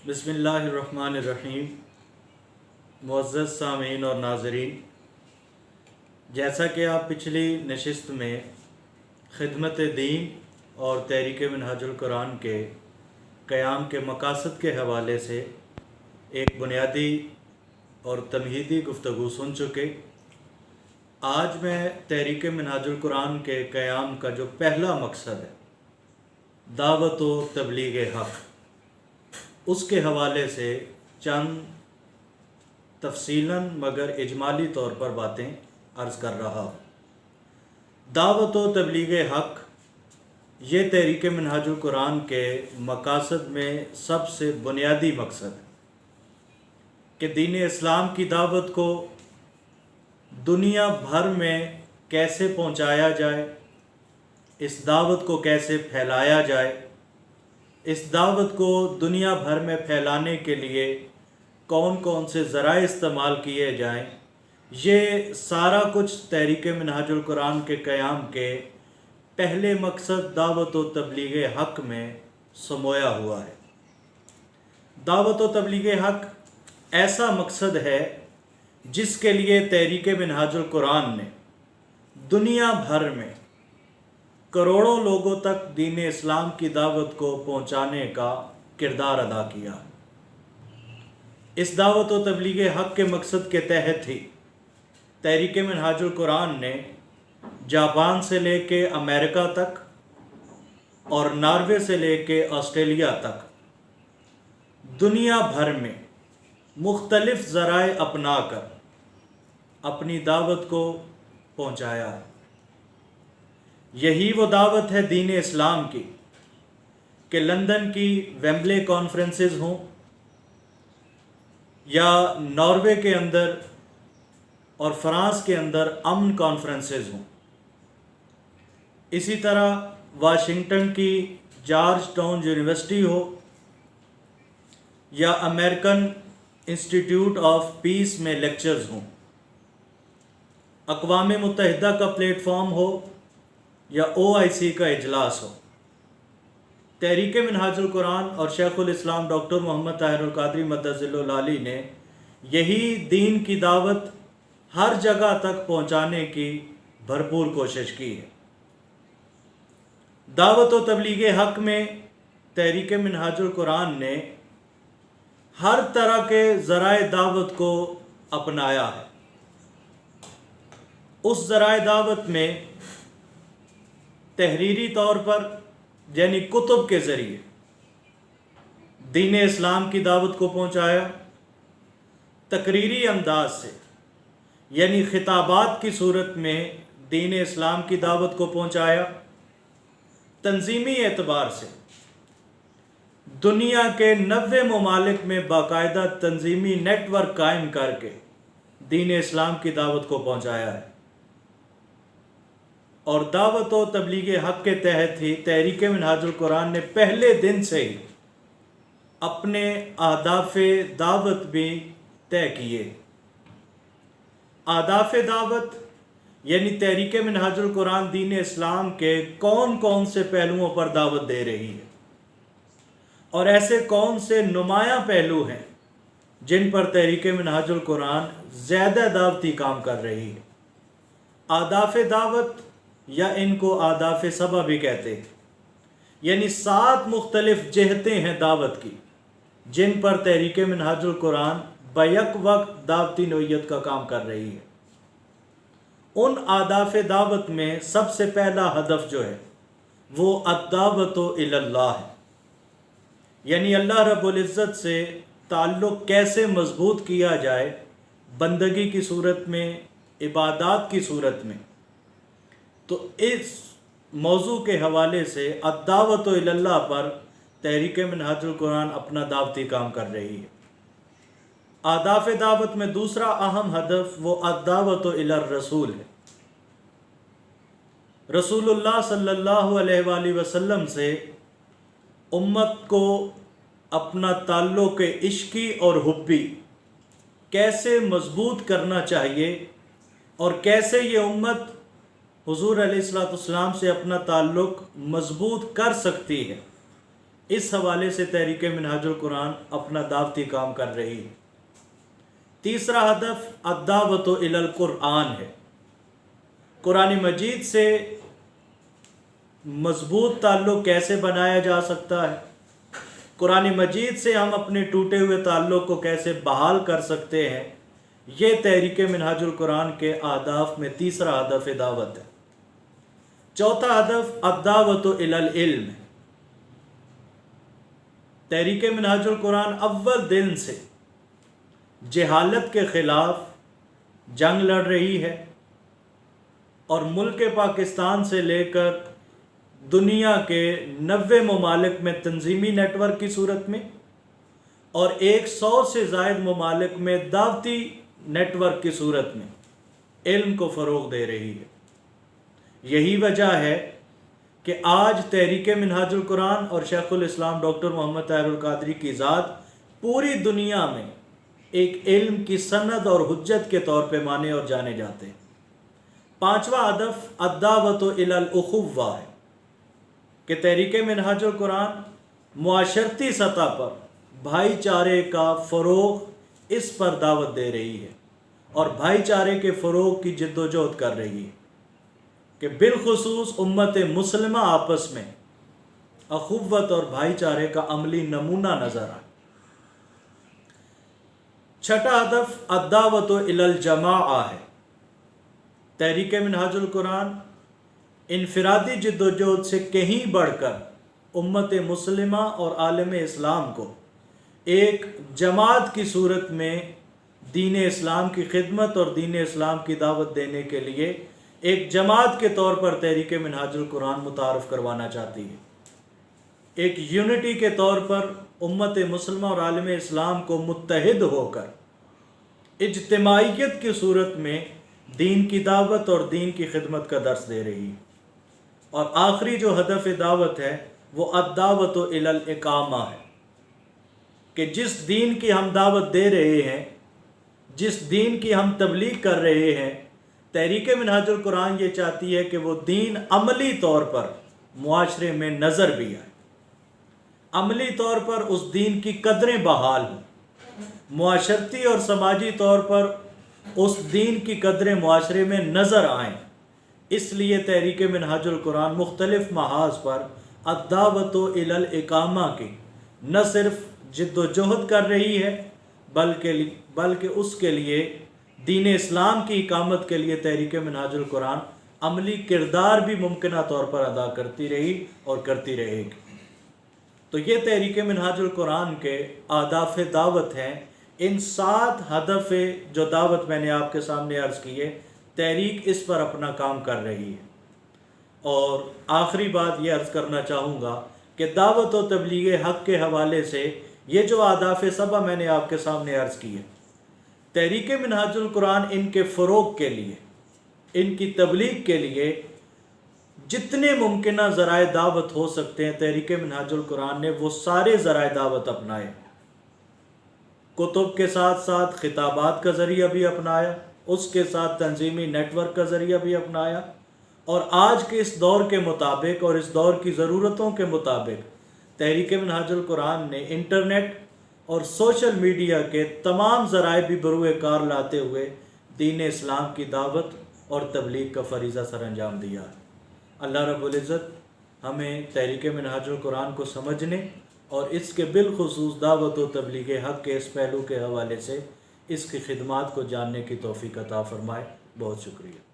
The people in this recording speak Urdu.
بسم اللہ الرحمن الرحیم۔ معزز سامعین اور ناظرین، جیسا کہ آپ پچھلی نشست میں خدمت دین اور تحریک منہاج القرآن کے قیام کے مقاصد کے حوالے سے ایک بنیادی اور تمہیدی گفتگو سن چکے، آج میں تحریک منہاج القرآن کے قیام کا جو پہلا مقصد ہے، دعوت و تبلیغ حق، اس کے حوالے سے چند تفصیلاً مگر اجمالی طور پر باتیں عرض کر رہا ہوں۔ دعوت و تبلیغ حق یہ تحریک منہاج القرآن کے مقاصد میں سب سے بنیادی مقصد ہے کہ دین اسلام کی دعوت کو دنیا بھر میں کیسے پہنچایا جائے، اس دعوت کو کیسے پھیلایا جائے، اس دعوت کو دنیا بھر میں پھیلانے کے لیے کون کون سے ذرائع استعمال کیے جائیں، یہ سارا کچھ تحریک منہاج القرآن کے قیام کے پہلے مقصد دعوت و تبلیغ حق میں سمویا ہوا ہے۔ دعوت و تبلیغ حق ایسا مقصد ہے جس کے لیے تحریک منہاج القرآن نے دنیا بھر میں کروڑوں لوگوں تک دین اسلام کی دعوت کو پہنچانے کا کردار ادا کیا۔ اس دعوت و تبلیغ حق کے مقصد کے تحت ہی تحریک منہاج القرآن نے جاپان سے لے کے امریکہ تک اور ناروے سے لے کے آسٹریلیا تک دنیا بھر میں مختلف ذرائع اپنا کر اپنی دعوت کو پہنچایا ہے۔ یہی وہ دعوت ہے دین اسلام کی کہ لندن کی ویمبلے کانفرنسز ہوں یا ناروے کے اندر اور فرانس کے اندر امن کانفرنسز ہوں، اسی طرح واشنگٹن کی جارج ٹاؤن یونیورسٹی ہو یا امریکن انسٹیٹیوٹ آف پیس میں لیکچرز ہوں، اقوام متحدہ کا پلیٹ فارم ہو یا OIC کا اجلاس ہو، تحریک منہاج القرآن اور شیخ الاسلام ڈاکٹر محمد طاہر القادری مدظل العالی نے یہی دین کی دعوت ہر جگہ تک پہنچانے کی بھرپور کوشش کی ہے۔ دعوت و تبلیغ حق میں تحریک منہاج القرآن نے ہر طرح کے ذرائع دعوت کو اپنایا ہے۔ اس ذرائع دعوت میں تحریری طور پر یعنی کتب کے ذریعے دین اسلام کی دعوت کو پہنچایا، تقریری انداز سے یعنی خطابات کی صورت میں دین اسلام کی دعوت کو پہنچایا، تنظیمی اعتبار سے دنیا کے 90 ممالک میں باقاعدہ تنظیمی نیٹ ورک قائم کر کے دین اسلام کی دعوت کو پہنچایا ہے، اور دعوت و تبلیغ حق کے تحت ہی تحریک منہاج القرآن نے پہلے دن سے ہی اپنے اہداف دعوت بھی طے کیے۔ اہداف دعوت یعنی تحریک منہاج القرآن دین اسلام کے کون کون سے پہلوؤں پر دعوت دے رہی ہے، اور ایسے کون سے نمایاں پہلو ہیں جن پر تحریک منہاج القرآن زیادہ دعوتی کام کر رہی ہے۔ اہداف دعوت یا ان کو اہداف سبع بھی کہتے ہیں، یعنی 7 مختلف جہتیں ہیں دعوت کی جن پر تحریک منہاج القرآن بیک وقت دعوتی نوعیت کا کام کر رہی ہے۔ ان اہداف دعوت میں سب سے پہلا ہدف جو ہے وہ الدعوت الی اللہ ہے، یعنی اللہ رب العزت سے تعلق کیسے مضبوط کیا جائے بندگی کی صورت میں، عبادات کی صورت میں۔ تو اس موضوع کے حوالے سے الدعوت الی اللہ پر تحریک منہاج القرآن اپنا دعوتی کام کر رہی ہے۔ اہداف دعوت میں دوسرا اہم ہدف وہ الدعوت الی الرسول ہے۔ رسول اللہ صلی اللہ علیہ وآلہ وسلم سے امت کو اپنا تعلق عشقی اور حبی کیسے مضبوط کرنا چاہیے، اور کیسے یہ امت حضور علیہ الصلوۃ والسلام سے اپنا تعلق مضبوط کر سکتی ہے، اس حوالے سے تحریک منہاج القرآن اپنا دعوتی کام کر رہی ہے۔ تیسرا ہدف الدعوۃ الی القرآن ہے۔ قرآن مجید سے مضبوط تعلق کیسے بنایا جا سکتا ہے، قرآن مجید سے ہم اپنے ٹوٹے ہوئے تعلق کو کیسے بحال کر سکتے ہیں، یہ تحریک منہاج القرآن کے اہداف میں تیسرا ہدف دعوت ہے۔ چوتھا ہدف الدعوۃ الی العلم ہے۔ تحریک منہاج القرآن اول دن سے جہالت کے خلاف جنگ لڑ رہی ہے، اور ملک پاکستان سے لے کر دنیا کے 90 ممالک میں تنظیمی نیٹ ورک کی صورت میں اور 100 سے زائد ممالک میں دعوتی نیٹ ورک کی صورت میں علم کو فروغ دے رہی ہے۔ یہی وجہ ہے کہ آج تحریک منہاج القرآن اور شیخ الاسلام ڈاکٹر محمد طاہر القادری کی ذات پوری دنیا میں ایک علم کی سند اور حجت کے طور پہ مانے اور جانے جاتے ہیں۔ پانچواں ہدف الدعوۃ الی الاخوہ ہے کہ تحریک منہاج القرآن معاشرتی سطح پر بھائی چارے کا فروغ اس پر دعوت دے رہی ہے اور بھائی چارے کے فروغ کی جد و جہد کر رہی ہے کہ بالخصوص امت مسلمہ آپس میں اخوت اور بھائی چارے کا عملی نمونہ نظر آئے۔ چھٹا ہدف الدعوۃ الی الجماعہ ہے۔ تحریک منہاج القرآن انفرادی جد و جہد سے کہیں بڑھ کر امت مسلمہ اور عالم اسلام کو ایک جماعت کی صورت میں دین اسلام کی خدمت اور دین اسلام کی دعوت دینے کے لیے ایک جماعت کے طور پر تحریک منہاج القرآن متعارف کروانا چاہتی ہے۔ ایک یونٹی کے طور پر امت مسلمہ اور عالم اسلام کو متحد ہو کر اجتماعیت کی صورت میں دین کی دعوت اور دین کی خدمت کا درس دے رہی ہے۔ اور آخری جو ہدف دعوت ہے وہ الدعوۃ الی الاقامہ ہے کہ جس دین کی ہم دعوت دے رہے ہیں، جس دین کی ہم تبلیغ کر رہے ہیں، تحریک منہاج القرآن یہ چاہتی ہے کہ وہ دین عملی طور پر معاشرے میں نظر بھی آئے، عملی طور پر اس دین کی قدریں بحال ہوں، معاشرتی اور سماجی طور پر اس دین کی قدریں معاشرے میں نظر آئیں۔ اس لیے تحریک منہاج القرآن مختلف محاذ پر الدعوۃ الی الاقامہ کی نہ صرف جد و جہد کر رہی ہے بلکہ اس کے لیے دین اسلام کی اقامت کے لیے تحریک منہاج القرآن عملی کردار بھی ممکنہ طور پر ادا کرتی رہی اور کرتی رہے گی۔ تو یہ تحریک منہاج القرآن کے اہداف دعوت ہیں۔ ان 7 ہدف جو دعوت میں نے آپ کے سامنے عرض کی ہے، تحریک اس پر اپنا کام کر رہی ہے۔ اور آخری بات یہ عرض کرنا چاہوں گا کہ دعوت و تبلیغ حق کے حوالے سے یہ جو اہداف سبع میں نے آپ کے سامنے عرض کی ہے، تحریک منہاج القرآن ان کے فروغ کے لیے، ان کی تبلیغ کے لیے جتنے ممکنہ ذرائع دعوت ہو سکتے ہیں، تحریک منہاج القرآن نے وہ سارے ذرائع دعوت اپنائے۔ کتب کے ساتھ ساتھ خطابات کا ذریعہ بھی اپنایا، اس کے ساتھ تنظیمی نیٹ ورک کا ذریعہ بھی اپنایا، اور آج کے اس دور کے مطابق اور اس دور کی ضرورتوں کے مطابق تحریک منہاج القرآن نے انٹرنیٹ اور سوشل میڈیا کے تمام ذرائع بھی بروئے کار لاتے ہوئے دین اسلام کی دعوت اور تبلیغ کا فریضہ سر انجام دیا۔ اللہ رب العزت ہمیں تحریک منہاج القرآن کو سمجھنے اور اس کے بالخصوص دعوت و تبلیغ حق کے اس پہلو کے حوالے سے اس کی خدمات کو جاننے کی توفیق عطا فرمائے۔ بہت شکریہ۔